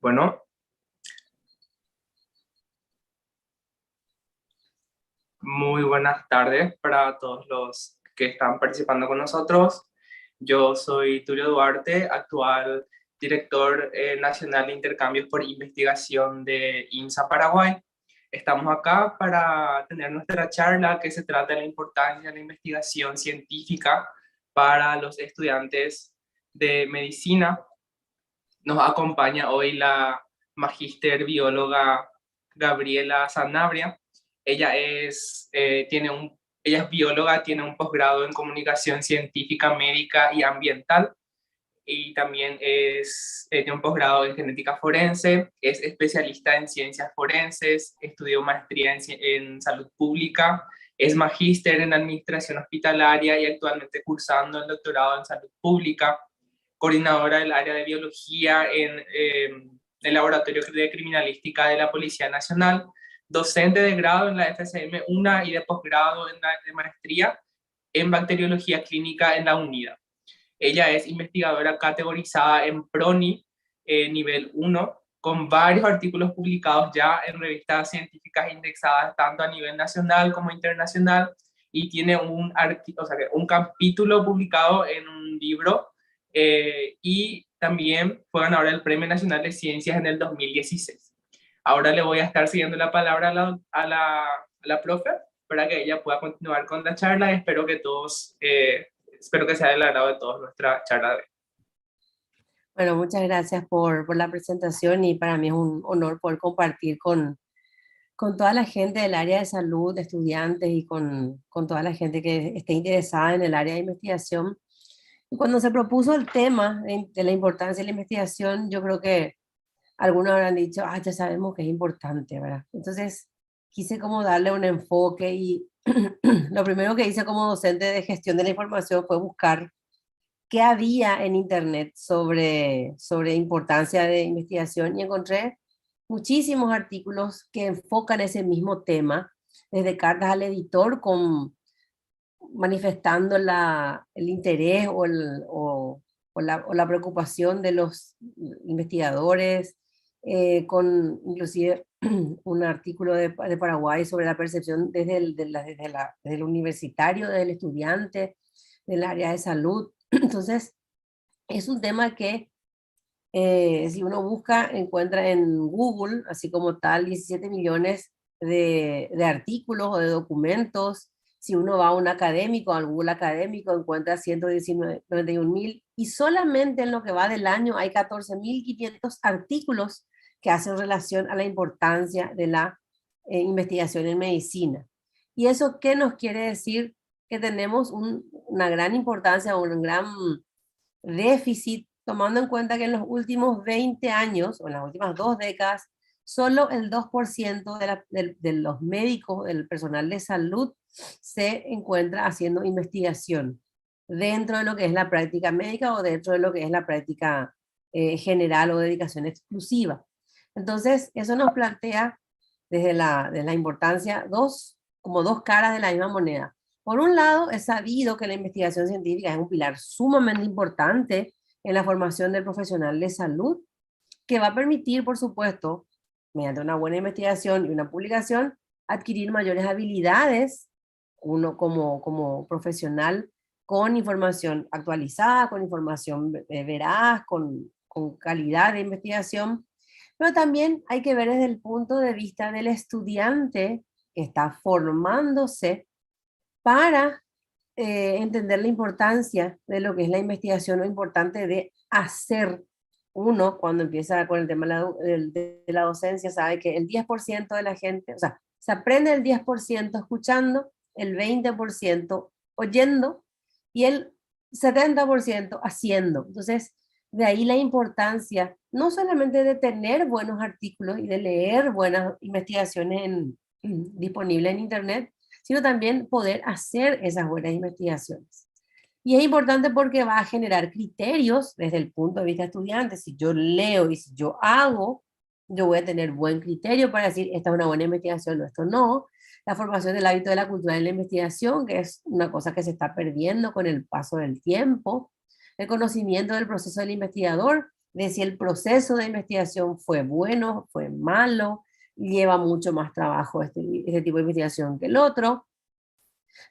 Bueno, muy buenas tardes para todos los que están participando con nosotros. Yo soy Tulio Duarte, actual director nacional de intercambios por investigación de INSA Paraguay. Estamos acá para tener nuestra charla que se trata de la importancia de la investigación científica para los estudiantes de medicina. Nos acompaña hoy la magíster bióloga Gabriela Sanabria. Ella ella es bióloga, tiene un posgrado en comunicación científica, médica y ambiental, y también tiene un posgrado en genética forense, es especialista en ciencias forenses, estudió maestría en salud pública, es magíster en administración hospitalaria y actualmente cursando el doctorado en salud pública, coordinadora del área de biología en el Laboratorio de Criminalística de la Policía Nacional, docente de grado en la FCM1 y de posgrado en la de maestría en bacteriología clínica en la UNIDA. Ella es investigadora categorizada en PRONI nivel 1, con varios artículos publicados ya en revistas científicas indexadas tanto a nivel nacional como internacional, y tiene un capítulo publicado en un libro, y también fue ganadora del Premio Nacional de Ciencias en el 2016. Ahora le voy a estar siguiendo la palabra a la profe para que ella pueda continuar con la charla. Espero que sea del agrado de todos nuestra charla de hoy. Bueno, muchas gracias por la presentación y para mí es un honor poder compartir con toda la gente del área de salud, de estudiantes y con toda la gente que esté interesada en el área de investigación. Y cuando se propuso el tema de la importancia de la investigación, yo creo que algunos habrán dicho, ah, ya sabemos que es importante, ¿verdad? Entonces quise como darle un enfoque y lo primero que hice como docente de gestión de la información fue buscar qué había en Internet sobre importancia de investigación y encontré muchísimos artículos que enfocan ese mismo tema, desde cartas al editor manifestando el interés o la preocupación de los investigadores, con inclusive un artículo de Paraguay sobre la percepción desde el universitario, desde el estudiante, del área de salud. Entonces, es un tema que si uno busca, encuentra en Google, así como tal, 17 millones de artículos o de documentos. Si uno va a un académico, al Google académico, encuentra 191.000, y solamente en lo que va del año hay 14.500 artículos que hacen relación a la importancia de la investigación en medicina. ¿Y eso qué nos quiere decir? Que tenemos una gran importancia, un gran déficit, tomando en cuenta que en los últimos 20 años, o en las últimas 2 décadas, solo el 2% de los médicos, del personal de salud, se encuentra haciendo investigación dentro de lo que es la práctica médica o dentro de lo que es la práctica general o dedicación exclusiva. Entonces, eso nos plantea desde de la importancia como dos caras de la misma moneda. Por un lado, es sabido que la investigación científica es un pilar sumamente importante en la formación del profesional de salud, que va a permitir, por supuesto, mediante una buena investigación y una publicación, adquirir mayores habilidades, uno como profesional, con información actualizada, con información veraz, con calidad de investigación. Pero también hay que ver desde el punto de vista del estudiante que está formándose para entender la importancia de lo que es la investigación, lo importante de hacer. Uno, cuando empieza con el tema de la docencia, sabe que el 10% de la gente, o sea, se aprende el 10% escuchando, el 20% oyendo y el 70% haciendo. Entonces, de ahí la importancia, no solamente de tener buenos artículos y de leer buenas investigaciones disponibles en Internet, sino también poder hacer esas buenas investigaciones. Y es importante porque va a generar criterios desde el punto de vista estudiante. Si yo leo y si yo hago, yo voy a tener buen criterio para decir, esta es una buena investigación o esto no. La formación del hábito de la cultura de la investigación, que es una cosa que se está perdiendo con el paso del tiempo. El conocimiento del proceso del investigador, de si el proceso de investigación fue bueno, fue malo, lleva mucho más trabajo este tipo de investigación que el otro.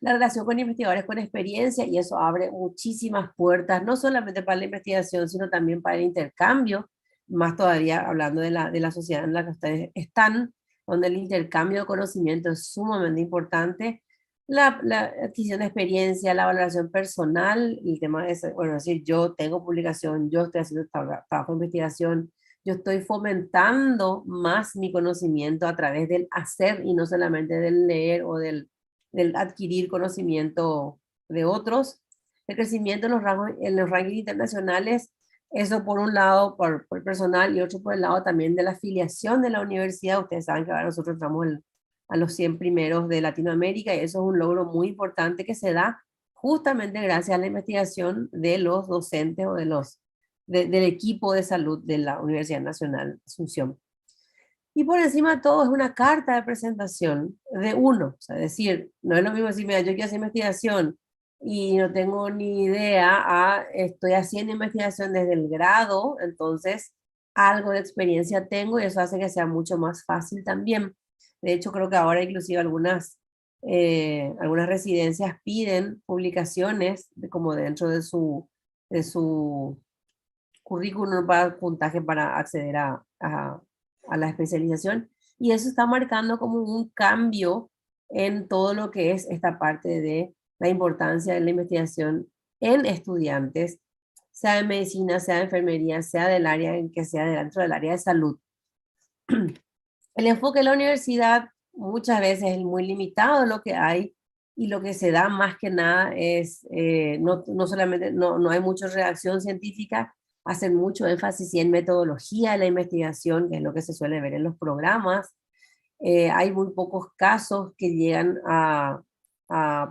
La relación con investigadores con experiencia, y eso abre muchísimas puertas, no solamente para la investigación, sino también para el intercambio, más todavía hablando de la sociedad en la que ustedes están, donde el intercambio de conocimiento es sumamente importante. La adquisición de experiencia, la valoración personal, el tema de, bueno, decir, yo tengo publicación, yo estoy haciendo trabajo de investigación, yo estoy fomentando más mi conocimiento a través del hacer y no solamente del leer o del adquirir conocimiento de otros. El crecimiento en los rankings internacionales, eso por un lado por personal y otro por el lado también de la afiliación de la universidad. Ustedes saben que ahora nosotros estamos a los 100 primeros de Latinoamérica y eso es un logro muy importante que se da justamente gracias a la investigación de los docentes o del equipo de salud de la Universidad Nacional Asunción. Y por encima de todo es una carta de presentación de uno. O sea, decir, no es lo mismo decir, mira, yo quiero hacer investigación y no tengo ni idea, estoy haciendo investigación desde el grado, entonces algo de experiencia tengo y eso hace que sea mucho más fácil también. De hecho, creo que ahora inclusive algunas residencias piden publicaciones como dentro de su currículum para puntaje para acceder a la especialización, y eso está marcando como un cambio en todo lo que es esta parte de la importancia de la investigación en estudiantes, sea de medicina, sea de enfermería, sea del área en que sea dentro del área de salud. El enfoque de la universidad muchas veces es muy limitado lo que hay y lo que se da más que nada es, no solamente, no hay mucha redacción científica, hacen mucho énfasis en metodología de la investigación, que es lo que se suele ver en los programas. Hay muy pocos casos que llegan a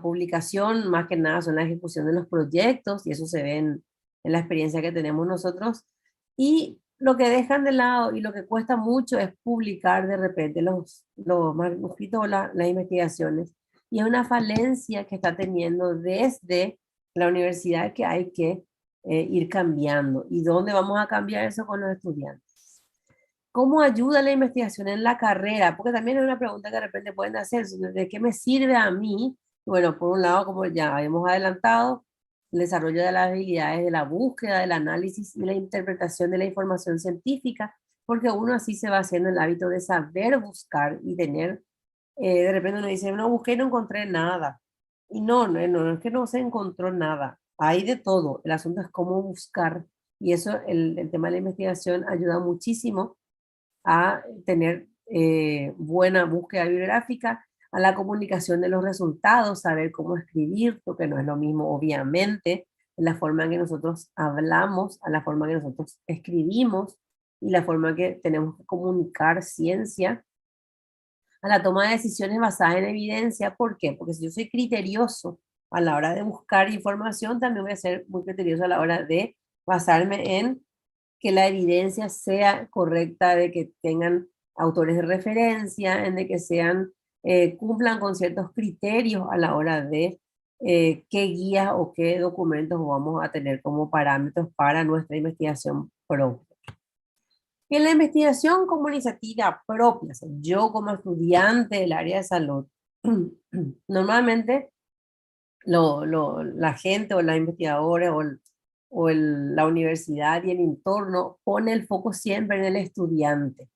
publicación, más que nada son la ejecución de los proyectos, y eso se ve en la experiencia que tenemos nosotros. Y lo que dejan de lado y lo que cuesta mucho es publicar de repente los manuscritos o las investigaciones. Y es una falencia que está teniendo desde la universidad que hay que ir cambiando. ¿Y dónde vamos a cambiar eso con los estudiantes? ¿Cómo ayuda la investigación en la carrera? Porque también es una pregunta que de repente pueden hacer, ¿de qué me sirve a mí? Bueno, por un lado, como ya hemos adelantado, el desarrollo de las habilidades de la búsqueda, del análisis y la interpretación de la información científica, porque uno así se va haciendo el hábito de saber buscar y tener, de repente uno dice, no busqué y no encontré nada. Y no es que no se encontró nada, hay de todo, el asunto es cómo buscar, y eso, el tema de la investigación ayuda muchísimo a tener buena búsqueda bibliográfica, a la comunicación de los resultados, saber cómo escribir, porque no es lo mismo, obviamente, la forma en que nosotros hablamos, a la forma en que nosotros escribimos y la forma en que tenemos que comunicar ciencia, a la toma de decisiones basadas en evidencia. ¿Por qué? Porque si yo soy criterioso a la hora de buscar información, también voy a ser muy criterioso a la hora de basarme en que la evidencia sea correcta, de que tengan autores de referencia, en de que sean, cumplan con ciertos criterios a la hora de qué guías o qué documentos vamos a tener como parámetros para nuestra investigación propia. En la investigación como iniciativa propia, o sea, yo como estudiante del área de salud, normalmente la gente o la investigadora la universidad y el entorno pone el foco siempre en el estudiante.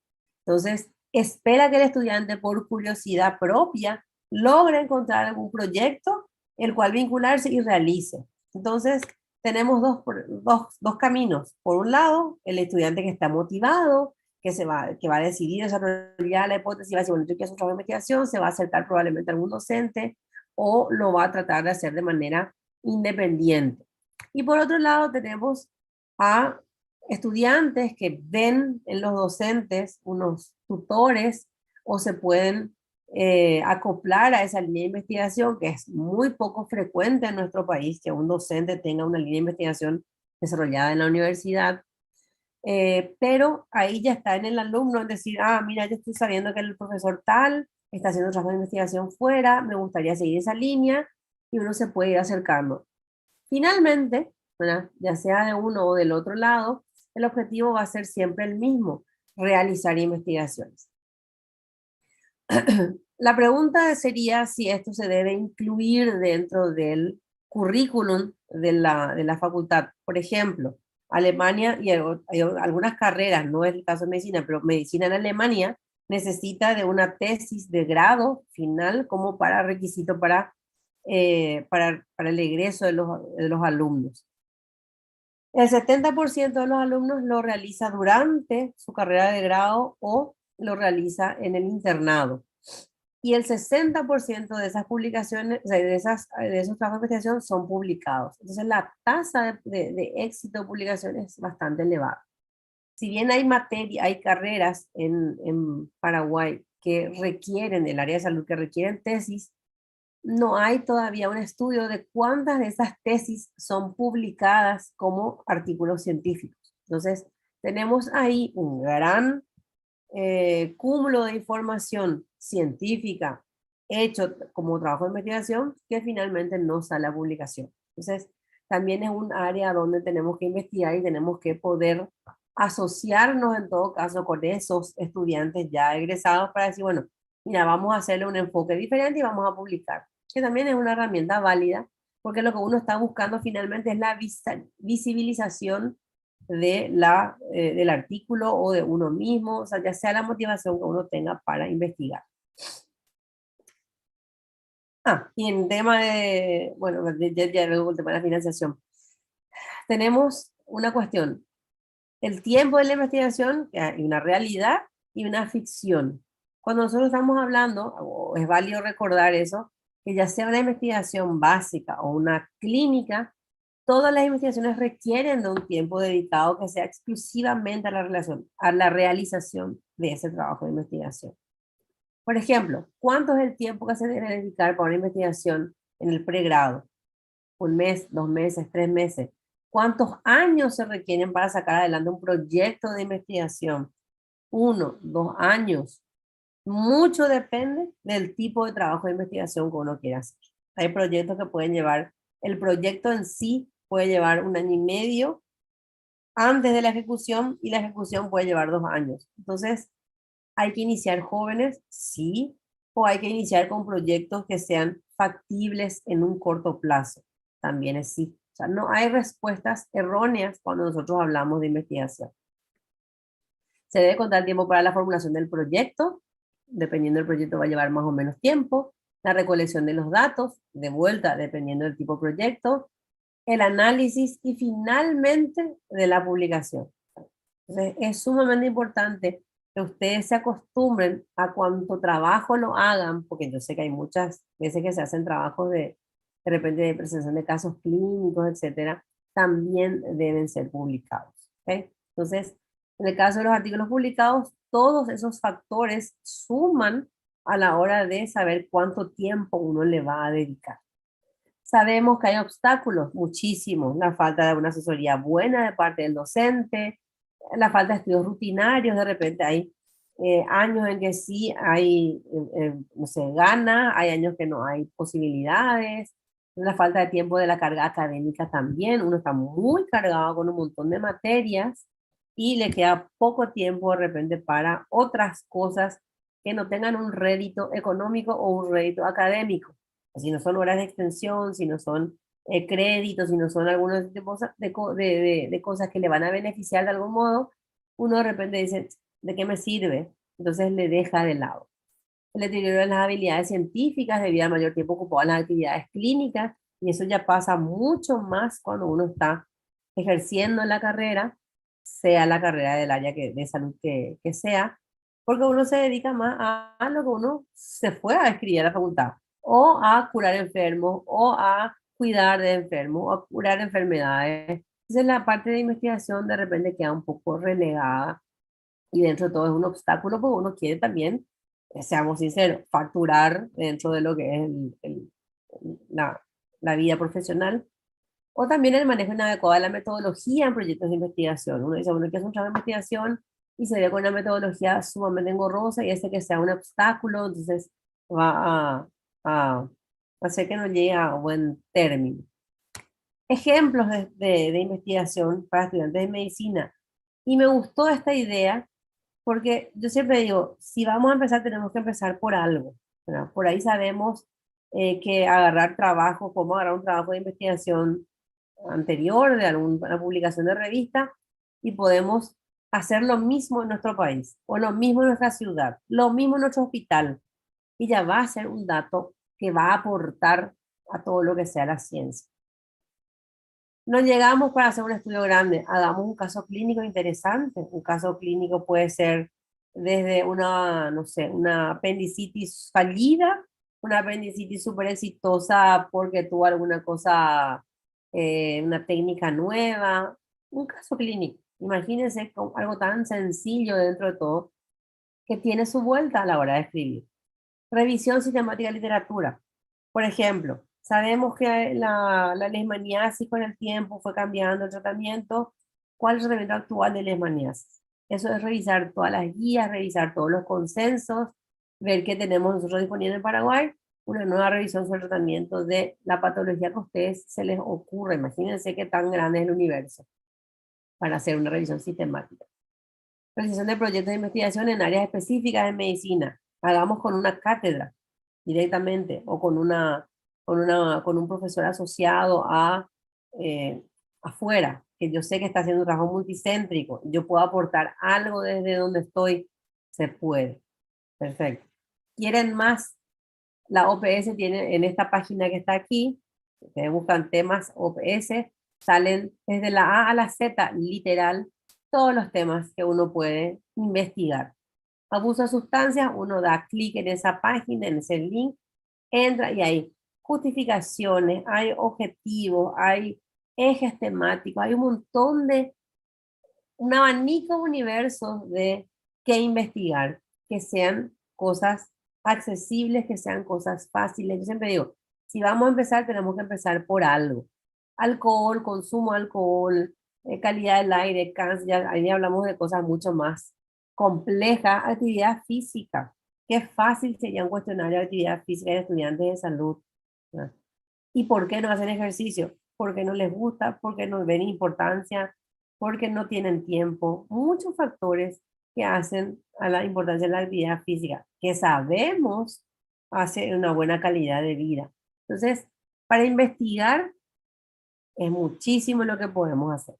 Entonces, espera que el estudiante por curiosidad propia logre encontrar algún proyecto el cual vincularse y realice. Entonces, tenemos dos caminos. Por un lado, el estudiante que está motivado, que va a decidir desarrollar la hipótesis, va a decir, bueno, yo quiero hacer un trabajo de investigación, se va a acercar probablemente a algún docente o lo va a tratar de hacer de manera independiente. Y por otro lado tenemos a estudiantes que ven en los docentes unos tutores o se pueden acoplar a esa línea de investigación, que es muy poco frecuente en nuestro país que un docente tenga una línea de investigación desarrollada en la universidad. Pero ahí ya está en el alumno en decir, mira, yo estoy sabiendo que el profesor tal está haciendo trabajo de investigación fuera, me gustaría seguir esa línea, y uno se puede ir acercando. Finalmente, ¿verdad?, ya sea de uno o del otro lado, el objetivo va a ser siempre el mismo, realizar investigaciones. La pregunta sería si esto se debe incluir dentro del currículum de la facultad. Por ejemplo, Alemania, y hay algunas carreras, no es el caso de medicina, pero medicina en Alemania necesita de una tesis de grado final como para requisito para el egreso de los alumnos. El 70% de los alumnos lo realiza durante su carrera de grado o lo realiza en el internado. Y el 60% de esas publicaciones, o sea, de esos trabajos de investigación son publicados. Entonces la tasa de éxito de publicación es bastante elevada. Si bien hay hay carreras en Paraguay que requieren, el área de salud, que requieren tesis, no hay todavía un estudio de cuántas de esas tesis son publicadas como artículos científicos. Entonces, tenemos ahí un gran cúmulo de información científica hecho como trabajo de investigación que finalmente no sale a publicación. Entonces, también es un área donde tenemos que investigar y tenemos que poder asociarnos en todo caso con esos estudiantes ya egresados para decir, bueno, mira, vamos a hacerle un enfoque diferente y vamos a publicar, que también es una herramienta válida, porque lo que uno está buscando finalmente es la visibilización del artículo o de uno mismo, o sea, ya sea la motivación que uno tenga para investigar. Y en tema de, bueno, ya luego el tema de la financiación. Tenemos una cuestión, el tiempo de la investigación, hay una realidad y una ficción. Cuando nosotros estamos hablando, es válido recordar eso, que ya sea una investigación básica o una clínica, todas las investigaciones requieren de un tiempo dedicado que sea exclusivamente a la realización de ese trabajo de investigación. Por ejemplo, ¿cuánto es el tiempo que se debe dedicar para una investigación en el pregrado? ¿Un mes, 2 meses, 3 meses? ¿Cuántos años se requieren para sacar adelante un proyecto de investigación? 1, 2 años. Mucho depende del tipo de trabajo de investigación que uno quiera hacer. Hay proyectos que pueden llevar, el proyecto en sí puede llevar 1 año y medio antes de la ejecución y la ejecución puede llevar 2 años. Entonces, ¿hay que iniciar jóvenes? Sí. ¿O hay que iniciar con proyectos que sean factibles en un corto plazo? También es sí. O sea, no hay respuestas erróneas cuando nosotros hablamos de investigación. Se debe contar tiempo para la formulación del proyecto. Dependiendo del proyecto va a llevar más o menos tiempo. La recolección de los datos, de vuelta, dependiendo del tipo de proyecto. El análisis y finalmente de la publicación. Entonces, es sumamente importante que ustedes se acostumbren a cuánto trabajo lo hagan, porque yo sé que hay muchas veces que se hacen trabajos de repente de presentación de casos clínicos, etcétera, también deben ser publicados. ¿Okay? Entonces, en el caso de los artículos publicados, todos esos factores suman a la hora de saber cuánto tiempo uno le va a dedicar. Sabemos que hay obstáculos, muchísimos, la falta de una asesoría buena de parte del docente, la falta de estudios rutinarios, de repente hay años en que sí hay, no sé, gana, hay años que no hay posibilidades, la falta de tiempo de la carga académica también, uno está muy cargado con un montón de materias y le queda poco tiempo de repente para otras cosas que no tengan un rédito económico o un rédito académico. Si no son horas de extensión, si no son créditos, si no son algunas de cosas que le van a beneficiar de algún modo, uno de repente dice, ¿de qué me sirve? Entonces le deja de lado. El deterioro de las habilidades científicas debido al mayor tiempo ocupado en las actividades clínicas, y eso ya pasa mucho más cuando uno está ejerciendo la carrera, sea la carrera del área de salud que sea, porque uno se dedica más a lo que uno se fue a escribir a la facultad, o a curar enfermos, o a cuidar de enfermos, o a curar enfermedades. Entonces la parte de investigación de repente queda un poco relegada y dentro de todo es un obstáculo porque uno quiere también, seamos sinceros, facturar dentro de lo que es la vida profesional, o también el manejo inadecuado de la metodología en proyectos de investigación. Uno dice, bueno, que es un trabajo de investigación y se ve con una metodología sumamente engorrosa y ese que sea un obstáculo, entonces va a hacer que no llegue a buen término. Ejemplos de investigación para estudiantes de medicina. Y me gustó esta idea porque yo siempre digo, si vamos a empezar, tenemos que empezar por algo, ¿verdad? Por ahí sabemos que agarrar trabajo, como agarrar un trabajo de investigación anterior de alguna publicación de revista y podemos hacer lo mismo en nuestro país, o lo mismo en nuestra ciudad, lo mismo en nuestro hospital, y ya va a ser un dato que va a aportar a todo lo que sea la ciencia. No llegamos para hacer un estudio grande, hagamos un caso clínico interesante. Un caso clínico puede ser desde una, no sé, una apendicitis fallida, una apendicitis súper exitosa porque tuvo alguna cosa, una técnica nueva. Un caso clínico. Imagínense con algo tan sencillo dentro de todo que tiene su vuelta a la hora de escribir. Revisión sistemática de literatura. Por ejemplo, sabemos que la leishmaniasis con el tiempo fue cambiando el tratamiento. ¿Cuál es el tratamiento actual de leishmaniasis? Eso es revisar todas las guías, revisar todos los consensos, ver qué tenemos nosotros disponible en Paraguay, una nueva revisión sobre el tratamiento de la patología que a ustedes se les ocurra. Imagínense qué tan grande es el universo para hacer una revisión sistemática. Realización de proyectos de investigación en áreas específicas de medicina. Hagamos con una cátedra directamente o con un profesor asociado afuera, que yo sé que está haciendo un trabajo multicéntrico. Yo puedo aportar algo desde donde estoy. Se puede. Perfecto. ¿Quieren más? La OPS tiene en esta página que está aquí, ustedes buscan temas OPS, salen desde la A a la Z, literal, todos los temas que uno puede investigar. Abuso de sustancias, uno da clic en esa página, en ese link, entra y hay justificaciones, hay objetivos, hay ejes temáticos, hay un montón de, un abanico universo de qué investigar, que sean cosas accesibles, que sean cosas fáciles. Yo siempre digo, si vamos a empezar, tenemos que empezar por algo. Alcohol, consumo de alcohol, calidad del aire, cáncer, ya, ahí hablamos de cosas mucho más complejas. Actividad física. Qué fácil sería un cuestionario de actividad física de estudiantes de salud, ¿no? ¿Y por qué no hacen ejercicio? Porque no les gusta, porque no ven importancia, porque no tienen tiempo. Muchos factores que hacen a la importancia de la actividad física, que sabemos hace una buena calidad de vida. Entonces, para investigar es muchísimo lo que podemos hacer.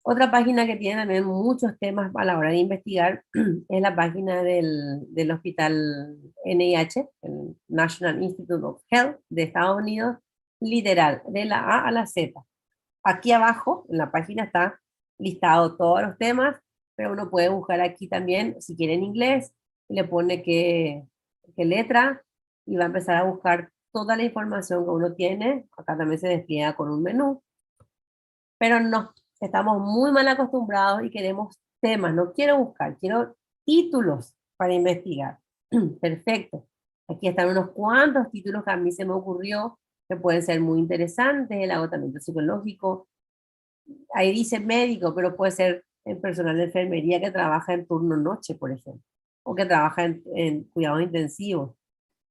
Otra página que tiene también muchos temas a la hora de investigar es la página del hospital NIH, el National Institute of Health de Estados Unidos, literal, de la A a la Z. Aquí abajo, en la página está listado todos los temas, pero uno puede buscar aquí también, si quiere en inglés, le pone qué letra y va a empezar a buscar toda la información que uno tiene. Acá también se despliega con un menú, pero no, estamos muy mal acostumbrados y queremos temas. No quiero buscar, quiero títulos para investigar. Perfecto. Aquí están unos cuantos títulos que a mí se me ocurrió que pueden ser muy interesantes: el agotamiento psicológico. Ahí dice médico, pero puede ser el personal de enfermería que trabaja en turno noche, por ejemplo, o que trabaja en cuidados intensivos.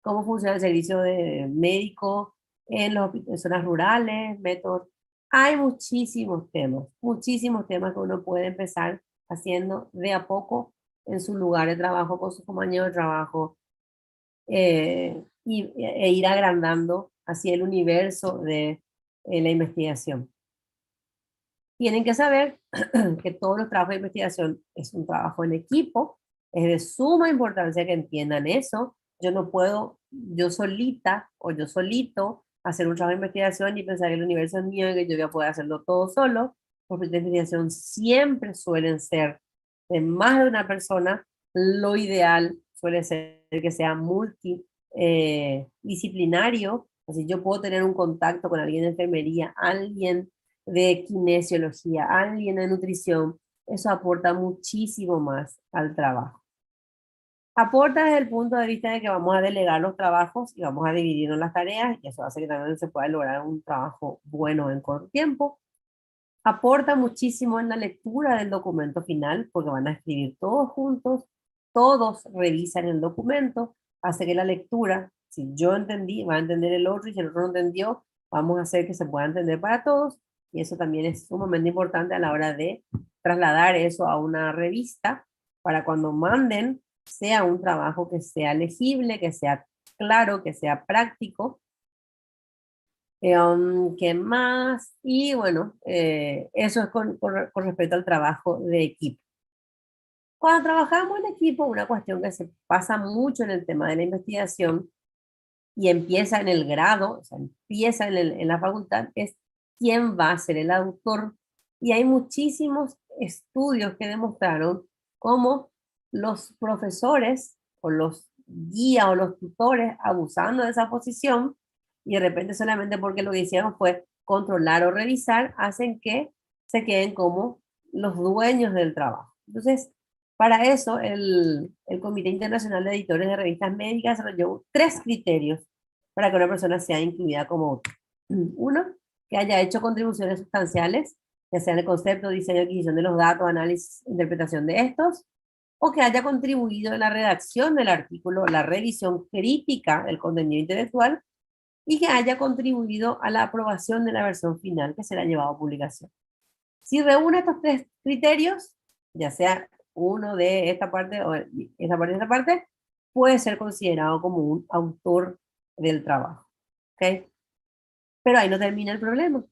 Cómo funciona el servicio de médico en zonas rurales, métodos. Hay muchísimos temas que uno puede empezar haciendo de a poco en su lugar de trabajo, con sus compañeros de trabajo, e ir agrandando así el universo de la investigación. Tienen que saber que todos los trabajos de investigación es un trabajo en equipo, es de suma importancia que entiendan eso. Yo no puedo, yo solita o yo solito, hacer un trabajo de investigación y pensar que el universo es mío y que yo voy a poder hacerlo todo solo. Los proyectos de investigación siempre suelen ser de más de una persona. Lo ideal suele ser que sea multidisciplinario. Así yo puedo tener un contacto con alguien de enfermería, alguien de kinesiología, alguien de nutrición. Eso aporta muchísimo más al trabajo. Aporta desde el punto de vista de que vamos a delegar los trabajos y vamos a dividirnos las tareas, y eso hace que también se pueda lograr un trabajo bueno en corto tiempo. Aporta muchísimo en la lectura del documento final, porque van a escribir todos juntos, todos revisan el documento, hace que la lectura, si yo entendí, va a entender el otro, y si el otro no entendió, vamos a hacer que se pueda entender para todos, y eso también es sumamente importante a la hora de trasladar eso a una revista para cuando manden sea un trabajo que sea legible, que sea claro, que sea práctico. ¿Qué más? Y bueno, eso es con respecto al trabajo de equipo. Cuando trabajamos en equipo, una cuestión que se pasa mucho en el tema de la investigación y empieza en el grado, o sea, empieza en la facultad, es quién va a ser el autor. Y hay muchísimos estudios que demostraron cómo los profesores o los guías o los tutores abusando de esa posición y de repente solamente porque lo que hicieron fue controlar o revisar, hacen que se queden como los dueños del trabajo. Entonces, para eso, el Comité Internacional de Editores de Revistas Médicas desarrolló 3 criterios para que una persona sea incluida como autor. Uno, que haya hecho contribuciones sustanciales, ya sea en el concepto, diseño, adquisición de los datos, análisis, interpretación de estos, o que haya contribuido en la redacción del artículo, la revisión crítica del contenido intelectual, y que haya contribuido a la aprobación de la versión final que será llevado a publicación. Si reúne estos 3 criterios, ya sea uno de esta parte o esta parte, puede ser considerado como un autor del trabajo. ¿Ok? Pero ahí no termina el problema.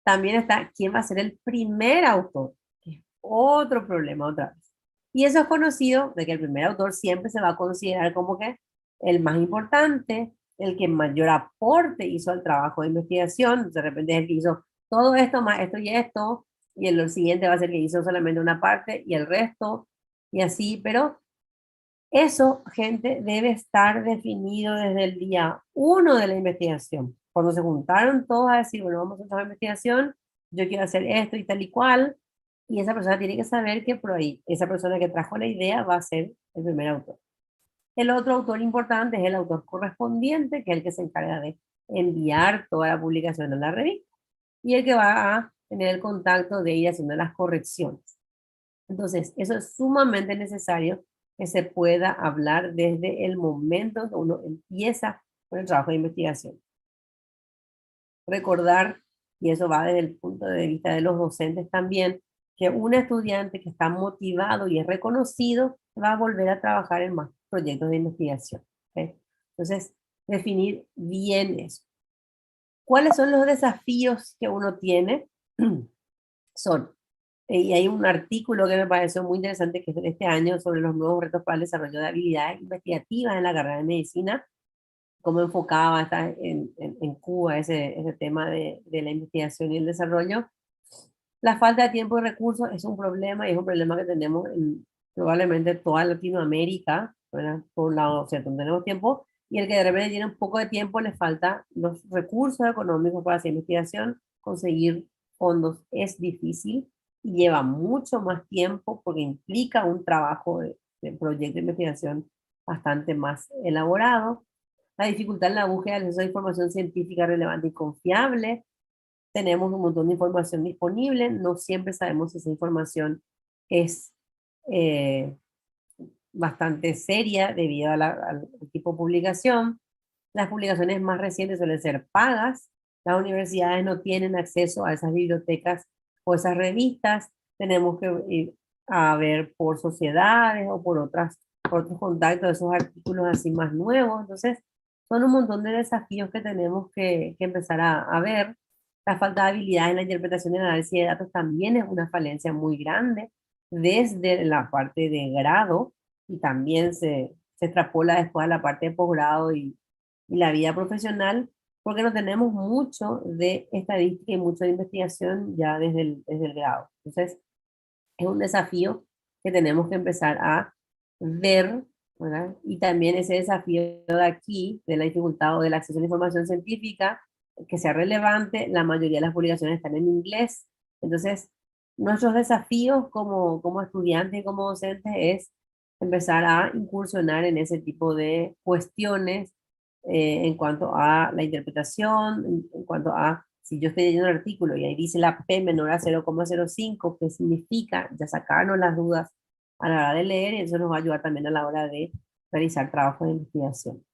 También está quién va a ser el primer autor, que es otro problema otra vez. Y eso es conocido de que el primer autor siempre se va a considerar como que el más importante, el que mayor aporte hizo al trabajo de investigación. De repente es el que hizo todo esto, más esto, y el siguiente va a ser el que hizo solamente una parte y el resto, y así, pero eso, gente, debe estar definido desde el día 1 de la investigación. Cuando se juntaron todos a decir, bueno, vamos a hacer una investigación, yo quiero hacer esto y tal y cual, y esa persona tiene que saber que por ahí, esa persona que trajo la idea va a ser el primer autor. El otro autor importante es el autor correspondiente, que es el que se encarga de enviar toda la publicación a la revista, y el que va a tener el contacto de ir haciendo las correcciones. Entonces, eso es sumamente necesario que se pueda hablar desde el momento que uno empieza con el trabajo de investigación. Recordar, y eso va desde el punto de vista de los docentes también, que un estudiante que está motivado y es reconocido va a volver a trabajar en más proyectos de investigación. ¿Okay? Entonces, definir bien eso. ¿Cuáles son los desafíos que uno tiene? Son y hay un artículo que me pareció muy interesante que es de este año sobre los nuevos retos para el desarrollo de habilidades investigativas en la carrera de medicina, cómo enfocaba en Cuba ese tema de la investigación y el desarrollo. La falta de tiempo y recursos es un problema y es un problema que tenemos en probablemente toda Latinoamérica, ¿verdad? Por un lado, o sea, no tenemos tiempo, y el que de repente tiene un poco de tiempo le falta los recursos económicos para hacer investigación, conseguir fondos es difícil y lleva mucho más tiempo porque implica un trabajo de proyecto de investigación bastante más elaborado. La dificultad en la búsqueda de acceso a información científica relevante y confiable. Tenemos un montón de información disponible, no siempre sabemos si esa información es eh, bastante seria debido al tipo de publicación. Las publicaciones más recientes suelen ser pagas, las universidades no tienen acceso a esas bibliotecas o esas revistas, tenemos que ir a ver por sociedades o por otros contactos de esos artículos así más nuevos. Entonces, son un montón de desafíos que tenemos que empezar a ver. La falta de habilidad en la interpretación y el análisis de datos también es una falencia muy grande desde la parte de grado y también se extrapola después a la parte de posgrado y la vida profesional, porque no tenemos mucho de estadística y mucho de investigación ya desde el grado. Entonces, es un desafío que tenemos que empezar a ver, ¿verdad? Y también ese desafío de aquí, de la dificultad o del acceso a la información científica, que sea relevante, la mayoría de las publicaciones están en inglés. Entonces, nuestros desafíos como estudiantes y como docentes es empezar a incursionar en ese tipo de cuestiones en cuanto a la interpretación, en cuanto a si yo estoy leyendo un artículo y ahí dice la P menor a 0,05, ¿qué significa? Ya sacarnos las dudas a la hora de leer y eso nos va a ayudar también a la hora de realizar trabajos de investigación.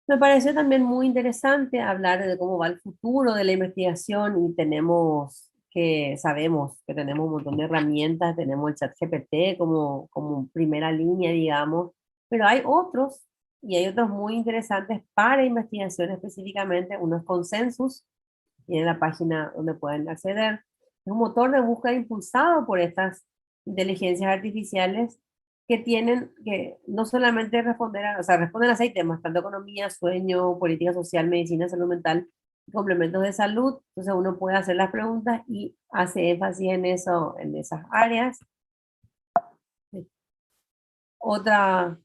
Me pareció también muy interesante hablar de cómo va el futuro de la investigación y tenemos que sabemos que tenemos un montón de herramientas, tenemos el chat GPT como primera línea, digamos, pero hay otros, y hay otros muy interesantes para investigación específicamente. Uno es Consensus, tiene la página donde pueden acceder. Es un motor de búsqueda impulsado por estas inteligencias artificiales que tienen que no solamente responder o sea, responden a 6 temas, tanto economía, sueño, política social, medicina, salud mental, complementos de salud. Entonces uno puede hacer las preguntas y hace énfasis en eso, en esas áreas. Otra, a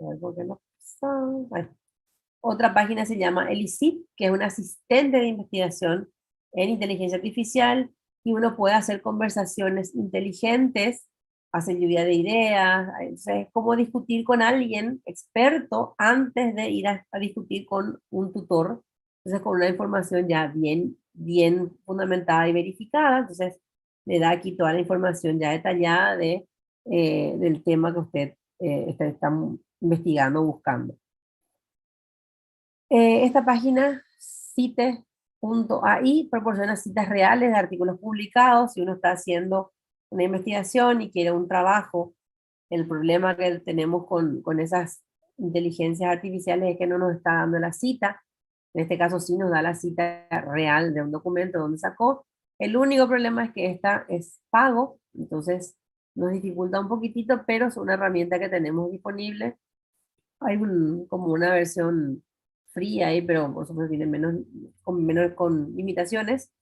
ver, ¿por qué no? Bueno, otra página se llama Elicit, que es un asistente de investigación en inteligencia artificial, y uno puede hacer conversaciones inteligentes, hacer lluvia de ideas, es como discutir con alguien experto antes de ir a discutir con un tutor. Entonces, con una información ya bien fundamentada y verificada, entonces le da aquí toda la información ya detallada del tema que usted está investigando o buscando. Esta página, cite.ai, proporciona citas reales de artículos publicados. Si uno está haciendo una investigación y quiere un trabajo, el problema que tenemos con esas inteligencias artificiales es que no nos está dando la cita. En este caso sí nos da la cita real de un documento donde sacó. El único problema es que esta es pago, entonces nos dificulta un poquitito, pero es una herramienta que tenemos disponible. Hay como una versión fría ahí, pero por supuesto tiene con limitaciones.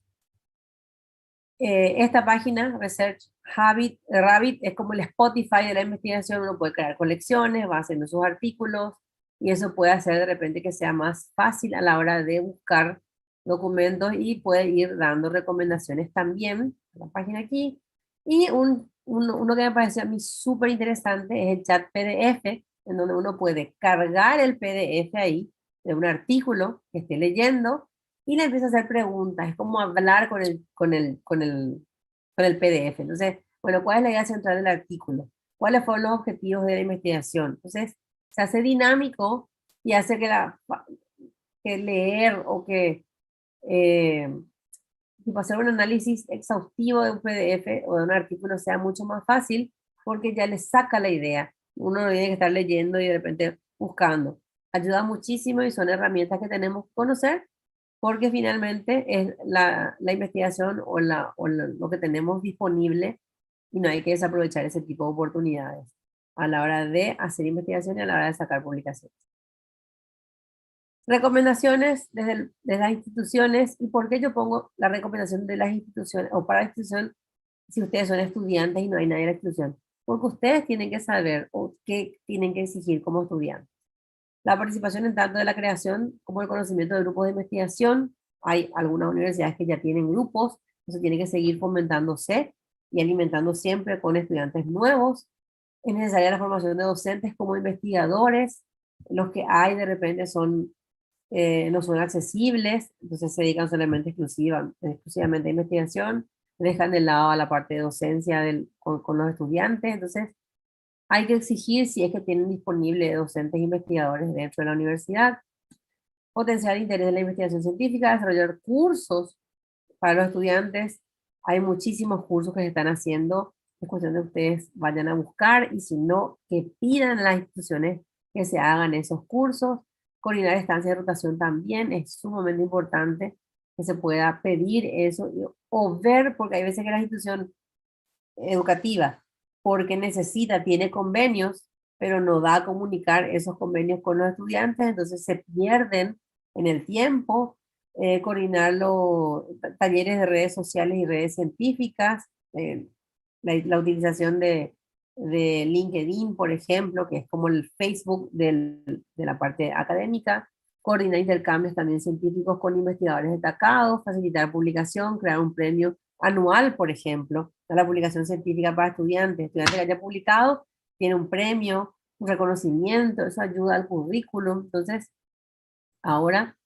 Esta página, Rabbit, es como el Spotify de la investigación. Uno puede crear colecciones, va haciendo sus artículos, y eso puede hacer de repente que sea más fácil a la hora de buscar documentos, y puede ir dando recomendaciones también. La página aquí. Y uno que me pareció a mí súper interesante es el chat PDF, en donde uno puede cargar el PDF ahí de un artículo que esté leyendo, y le empieza a hacer preguntas. Es como hablar con el PDF. Entonces, bueno, ¿cuál es la idea central del artículo? ¿Cuáles fueron los objetivos de la investigación? Entonces, se hace dinámico y hace que leer o que eh, tipo hacer un análisis exhaustivo de un PDF o de un artículo sea mucho más fácil, porque ya le saca la idea. Uno no tiene que estar leyendo y de repente buscando. Ayuda muchísimo, y son herramientas que tenemos que conocer, porque finalmente es la investigación lo que tenemos disponible, y no hay que desaprovechar ese tipo de oportunidades a la hora de hacer investigación y a la hora de sacar publicaciones. Recomendaciones de las instituciones. ¿Y por qué yo pongo la recomendación de las instituciones o para la institución si ustedes son estudiantes y no hay nadie en la institución? Porque ustedes tienen que saber o qué tienen que exigir como estudiantes. La participación en tanto de la creación como el conocimiento de grupos de investigación. Hay algunas universidades que ya tienen grupos, eso tiene que seguir fomentándose y alimentando siempre con estudiantes nuevos. Es necesaria la formación de docentes como investigadores. Los que hay de repente no son accesibles, entonces se dedican solamente exclusivamente a investigación, dejan de lado a la parte de docencia con los estudiantes. Entonces hay que exigir, si es que tienen disponible docentes e investigadores dentro de la universidad, potenciar el interés en la investigación científica, desarrollar cursos para los estudiantes. Hay muchísimos cursos que se están haciendo, es cuestión de que ustedes vayan a buscar, y si no, que pidan a las instituciones que se hagan esos cursos. Coordinar estancias de rotación también es sumamente importante, que se pueda pedir eso o ver, porque hay veces que la institución educativa, porque tiene convenios, pero no da a comunicar esos convenios con los estudiantes, entonces se pierden en el tiempo. Coordinar los talleres de redes sociales y redes científicas, la utilización de LinkedIn, por ejemplo, que es como el Facebook de la parte académica. Coordinar intercambios también científicos con investigadores destacados, facilitar publicación, crear un premio anual, por ejemplo, a la publicación científica para estudiantes. Estudiante que haya publicado tiene un premio, un reconocimiento, eso ayuda al currículum. Entonces, ahora,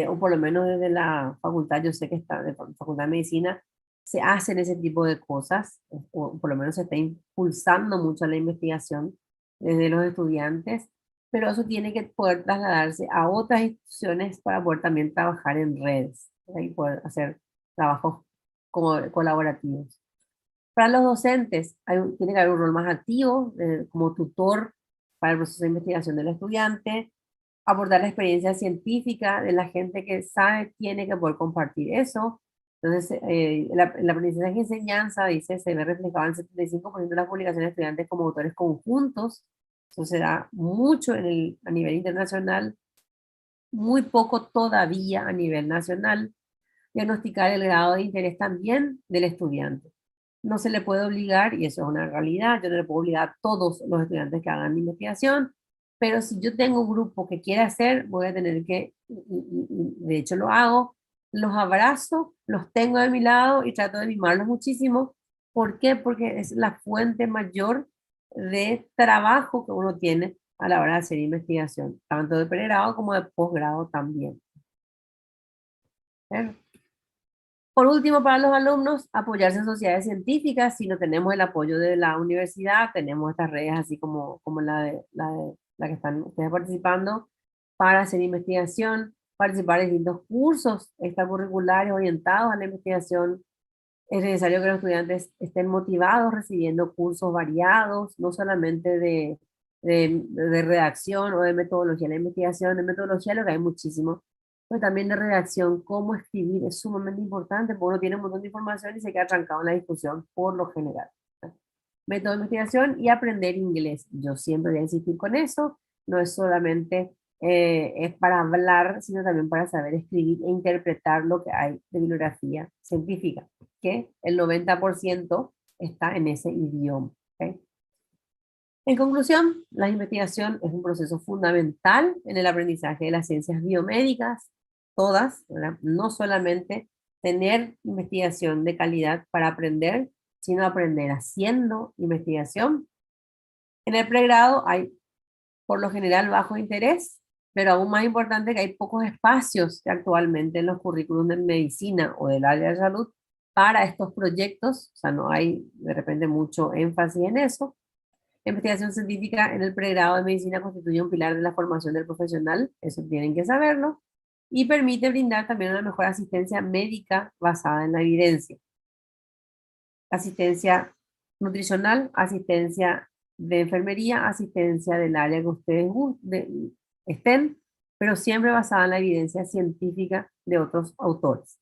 o por lo menos desde la facultad, yo sé que está, de Facultad de Medicina, se hacen ese tipo de cosas, o por lo menos se está impulsando mucho la investigación desde los estudiantes, pero eso tiene que poder trasladarse a otras instituciones para poder también trabajar en redes, y poder hacer trabajos como colaborativos. Para los docentes, tiene que haber un rol más activo como tutor para el proceso de investigación del estudiante, abordar la experiencia científica de la gente que sabe, tiene que poder compartir eso. Entonces, el aprendizaje y enseñanza, dice, se ve reflejado en el 75% de las publicaciones de estudiantes como autores conjuntos. Eso se da mucho a nivel internacional, muy poco todavía a nivel nacional. Diagnosticar el grado de interés también del estudiante. No se le puede obligar, y eso es una realidad, yo no le puedo obligar a todos los estudiantes que hagan investigación, pero si yo tengo un grupo que quiere hacer, voy a tener que, de hecho lo hago, los abrazo, los tengo de mi lado y trato de mimarlos muchísimo. ¿Por qué? Porque es la fuente mayor de trabajo que uno tiene a la hora de hacer investigación, tanto de pregrado como de posgrado también. ¿Eh? Por último, para los alumnos, apoyarse en sociedades científicas. Si no tenemos el apoyo de la universidad, tenemos estas redes así como la que están ustedes participando para hacer investigación, participar en distintos cursos extracurriculares orientados a la investigación. Es necesario que los estudiantes estén motivados recibiendo cursos variados, no solamente de redacción o de metodología de la investigación. De metodología lo que hay muchísimo, pero también de redacción. Cómo escribir es sumamente importante porque uno tiene un montón de información y se queda trancado en la discusión por lo general. Método de investigación y aprender inglés. Yo siempre voy a insistir con eso. No es solamente es para hablar, sino también para saber escribir e interpretar lo que hay de bibliografía científica, que el 90% está en ese idioma. ¿Okay? En conclusión, la investigación es un proceso fundamental en el aprendizaje de las ciencias biomédicas, todas, ¿verdad? No solamente tener investigación de calidad para aprender, sino aprender haciendo investigación. En el pregrado hay, por lo general, bajo interés, pero aún más importante que hay pocos espacios actualmente en los currículums de medicina o del área de salud para estos proyectos, o sea, no hay de repente mucho énfasis en eso. La investigación científica en el pregrado de medicina constituye un pilar de la formación del profesional, eso tienen que saberlo, y permite brindar también una mejor asistencia médica basada en la evidencia. Asistencia nutricional, asistencia de enfermería, asistencia del área que ustedes estén, pero siempre basada en la evidencia científica de otros autores.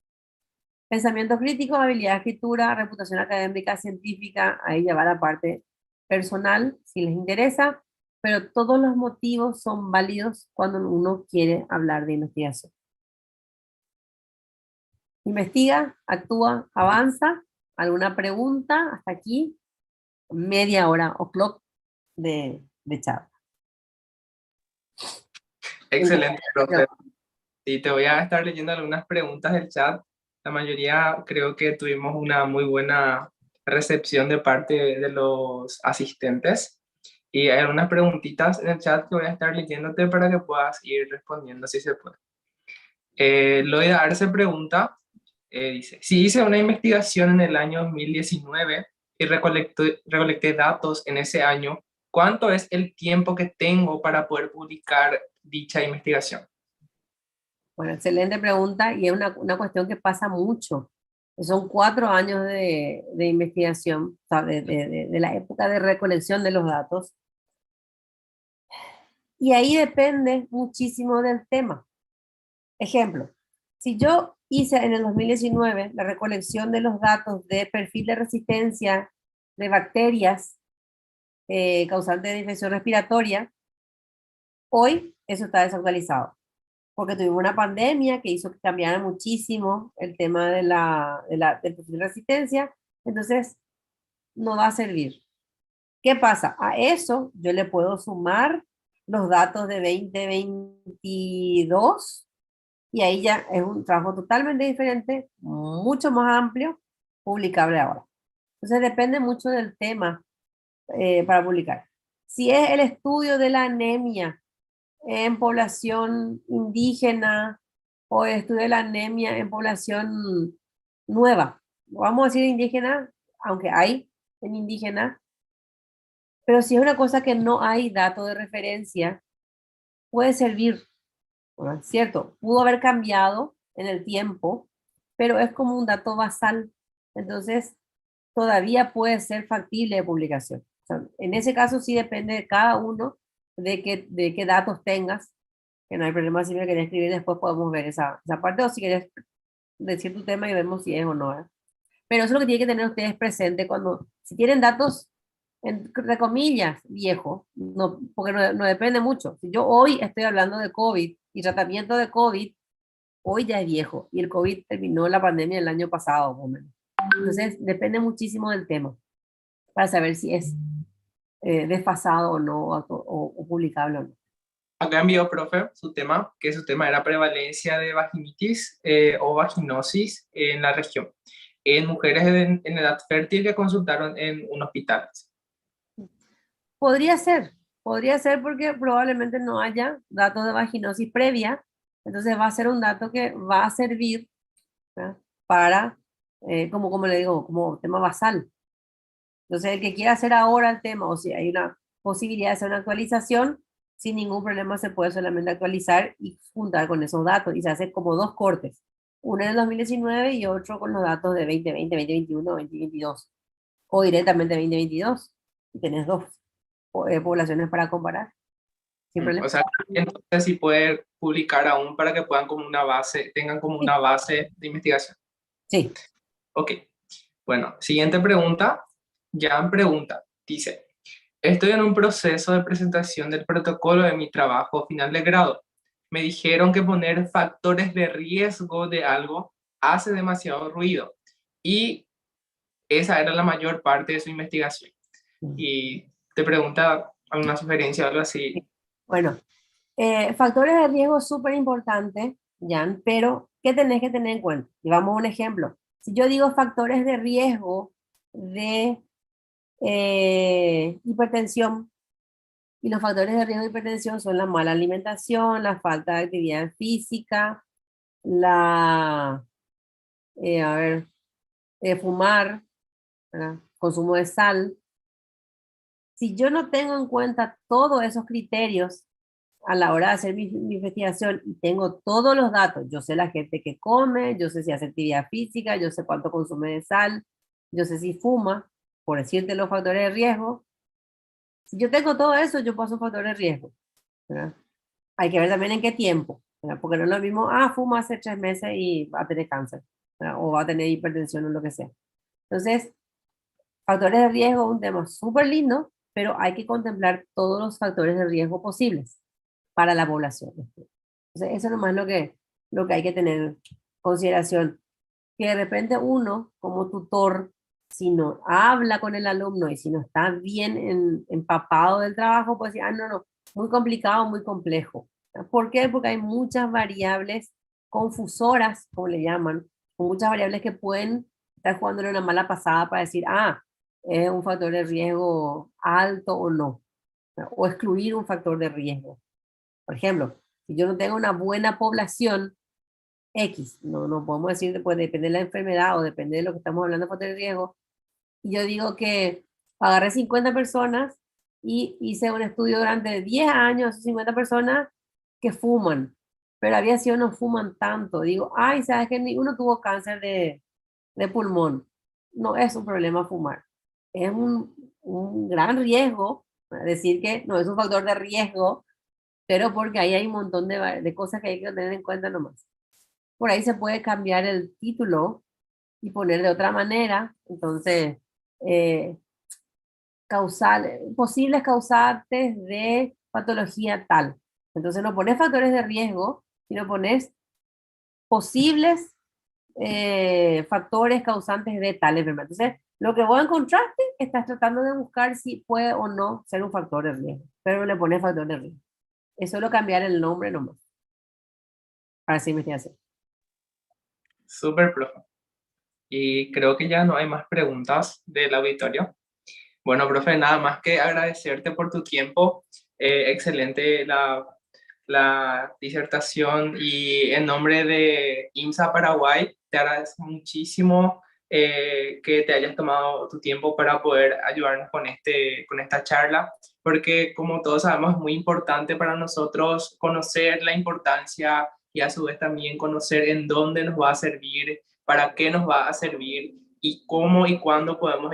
Pensamiento crítico, habilidad de escritura, reputación académica, científica, ahí ya va la parte personal, si les interesa, pero todos los motivos son válidos cuando uno quiere hablar de investigación. Investiga, actúa, avanza. ¿Alguna pregunta hasta aquí? Media hora o clock de charla. Excelente, profe. Sí, te voy a estar leyendo algunas preguntas del chat. La mayoría creo que tuvimos una muy buena recepción de parte de los asistentes. Y hay algunas preguntitas en el chat que voy a estar leyéndote para que puedas ir respondiendo si se puede. Loida Arce pregunta, dice, si hice una investigación en el año 2019 y recolecté datos en ese año, ¿cuánto es el tiempo que tengo para poder publicar dicha investigación? Bueno, excelente pregunta y es una cuestión que pasa mucho. Son 4 años de investigación, o sea, de la época de recolección de los datos. Y ahí depende muchísimo del tema. Ejemplo, si yo hice en el 2019 la recolección de los datos de perfil de resistencia de bacterias causantes de infección respiratoria, hoy eso está desactualizado, porque tuvimos una pandemia que hizo que cambiara muchísimo el tema del perfil de resistencia, entonces no va a servir. ¿Qué pasa? A eso yo le puedo sumar los datos de 2022 y ahí ya es un trabajo totalmente diferente, mucho más amplio, publicable ahora. Entonces depende mucho del tema para publicar. Si es el estudio de la anemia en población indígena o el estudio de la anemia en población nueva, vamos a decir indígena, aunque hay en indígena, pero si es una cosa que no hay dato de referencia, puede servir, ¿no? ¿Cierto? Pudo haber cambiado en el tiempo, pero es como un dato basal, entonces todavía puede ser factible de publicación. O sea, en ese caso sí depende de cada uno de qué datos tengas, que no hay problema si me querés escribir, después podemos ver esa parte, o si querés decir tu tema y vemos si es o no, ¿eh? Pero eso es lo que tienen que tener ustedes presente cuando, si tienen datos, entre comillas, viejos, no, porque no depende mucho. Si yo hoy estoy hablando de COVID y tratamiento de COVID, hoy ya es viejo y el COVID terminó la pandemia el año pasado, más o menos. Entonces, depende muchísimo del tema para saber si es desfasado o no, o publicable o no. Acá envió, profe, su tema, que su tema era prevalencia de vaginitis o vaginosis en la región, en mujeres en edad fértil que consultaron en un hospital. Podría podría ser porque probablemente no haya datos de vaginosis previa, entonces va a ser un dato que va a servir, ¿verdad? Para, como le digo, como tema basal. Entonces, el que quiera hacer ahora el tema, o si hay una posibilidad de hacer una actualización, sin ningún problema se puede solamente actualizar y juntar con esos datos. Y se hace como dos cortes, uno en el 2019 y otro con los datos de 2020, 2021, 2022. O directamente 2022. Y tenés dos poblaciones para comparar, sin O problema. sea, entonces sí puede publicar aún para que puedan como una base, tengan como una Sí, base de investigación. sí. Ok, bueno, siguiente pregunta. Jan pregunta, dice, estoy en un proceso de presentación del protocolo de mi trabajo final de grado. Me dijeron que poner factores de riesgo de algo hace demasiado ruido y esa era la mayor parte de su investigación. Y te pregunta alguna sugerencia o algo así. Bueno, factores de riesgo súper importantes, Jan, pero ¿qué tenés que tener en cuenta? Y vamos a un ejemplo. Si yo digo factores de riesgo de hipertensión, y los factores de riesgo de hipertensión son la mala alimentación, la falta de actividad física, la, a ver, fumar, ¿verdad? Consumo de sal. Si yo no tengo en cuenta todos esos criterios a la hora de hacer mi investigación y tengo todos los datos, yo sé la gente que come, yo sé si hace actividad física, yo sé cuánto consume de sal, yo sé si fuma, por decirte los factores de riesgo. Si yo tengo todo eso, yo paso factores de riesgo, ¿verdad? Hay que ver también en qué tiempo, ¿verdad? Porque no es lo mismo, fuma hace 3 meses y va a tener cáncer, ¿verdad? O va a tener hipertensión o lo que sea. Entonces, factores de riesgo es un tema súper lindo, pero hay que contemplar todos los factores de riesgo posibles para la población. Entonces, eso nomás es lo que hay que tener en consideración. Que de repente uno, como tutor, si no habla con el alumno y si no está bien empapado del trabajo, pues decir, no, muy complicado, muy complejo. ¿Por qué? Porque hay muchas variables confusoras, como le llaman, con muchas variables que pueden estar jugándole una mala pasada para decir, es un factor de riesgo alto o no, o excluir un factor de riesgo. Por ejemplo, si yo no tengo una buena población X, no podemos decir, pues depende de la enfermedad o depende de lo que estamos hablando de factor de riesgo, y yo digo que agarré 50 personas y hice un estudio durante 10 años, 50 personas que fuman, pero había sido no fuman tanto. Digo, ¿sabes que ninguno tuvo cáncer de pulmón? No es un problema fumar. Es un gran riesgo, decir que no es un factor de riesgo, pero porque ahí hay un montón de cosas que hay que tener en cuenta nomás. Por ahí se puede cambiar el título y poner de otra manera. Entonces, eh, posibles causantes de patología tal. Entonces, no pones factores de riesgo, sino pones posibles factores causantes de tal enfermedad. Entonces, lo que vos encontraste, estás tratando de buscar si puede o no ser un factor de riesgo, pero no le pones factor de riesgo. Es solo cambiar el nombre nomás para esa investigación. Súper, profe. Y creo que ya no hay más preguntas del auditorio. Bueno, profe, nada más que agradecerte por tu tiempo. Excelente la disertación y en nombre de IMSA Paraguay, te agradezco muchísimo que te hayas tomado tu tiempo para poder ayudarnos con esta charla, porque como todos sabemos es muy importante para nosotros conocer la importancia y a su vez también conocer en dónde nos va a servir para qué nos va a servir y cómo y cuándo podemos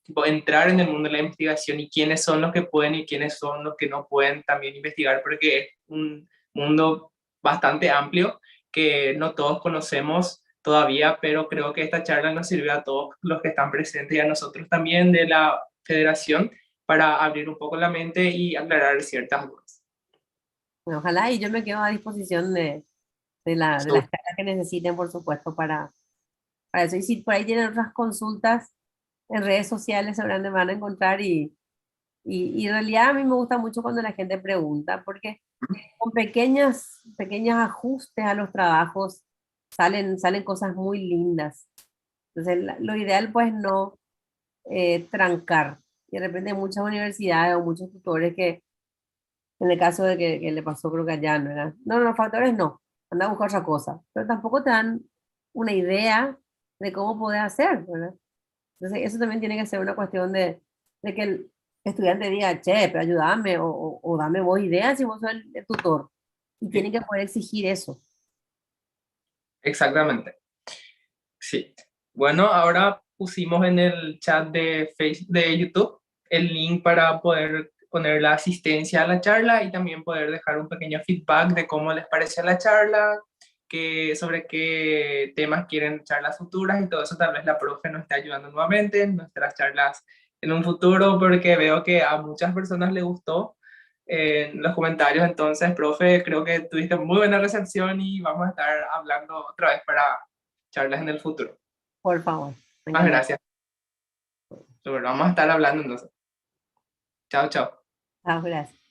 tipo, entrar en el mundo de la investigación y quiénes son los que pueden y quiénes son los que no pueden también investigar, porque es un mundo bastante amplio que no todos conocemos todavía, pero creo que esta charla nos sirve a todos los que están presentes y a nosotros también de la federación para abrir un poco la mente y aclarar ciertas dudas. Bueno, ojalá y yo me quedo a disposición de las caras que necesiten, por supuesto, para eso. Y si por ahí tienen otras consultas en redes sociales, seguramente me van a encontrar y en realidad a mí me gusta mucho cuando la gente pregunta, porque con pequeños ajustes a los trabajos salen cosas muy lindas. Entonces, lo ideal pues no trancar. Y de repente hay muchas universidades o muchos tutores que, en el caso de que le pasó creo que allá, ¿no era? No, los factores no, anda a buscar otra cosa, pero tampoco te dan una idea de cómo poder hacer, ¿verdad? Entonces, eso también tiene que ser una cuestión de que el estudiante diga, che, pero ayúdame o dame vos ideas si vos sos el tutor. Y tiene Sí, que poder exigir eso. exactamente. Sí. Bueno, ahora pusimos en el chat de Facebook, de YouTube el link para poder poner la asistencia a la charla y también poder dejar un pequeño feedback de cómo les pareció la charla, sobre qué temas quieren charlas futuras y todo eso. Tal vez la profe nos esté ayudando nuevamente en nuestras charlas en un futuro porque veo que a muchas personas les gustó en los comentarios. Entonces, profe, creo que tuviste muy buena recepción y vamos a estar hablando otra vez para charlas en el futuro. Por favor, me Más encanta. gracias. Sobre, vamos a estar hablando entonces. Chao, chao. Ah, gracias.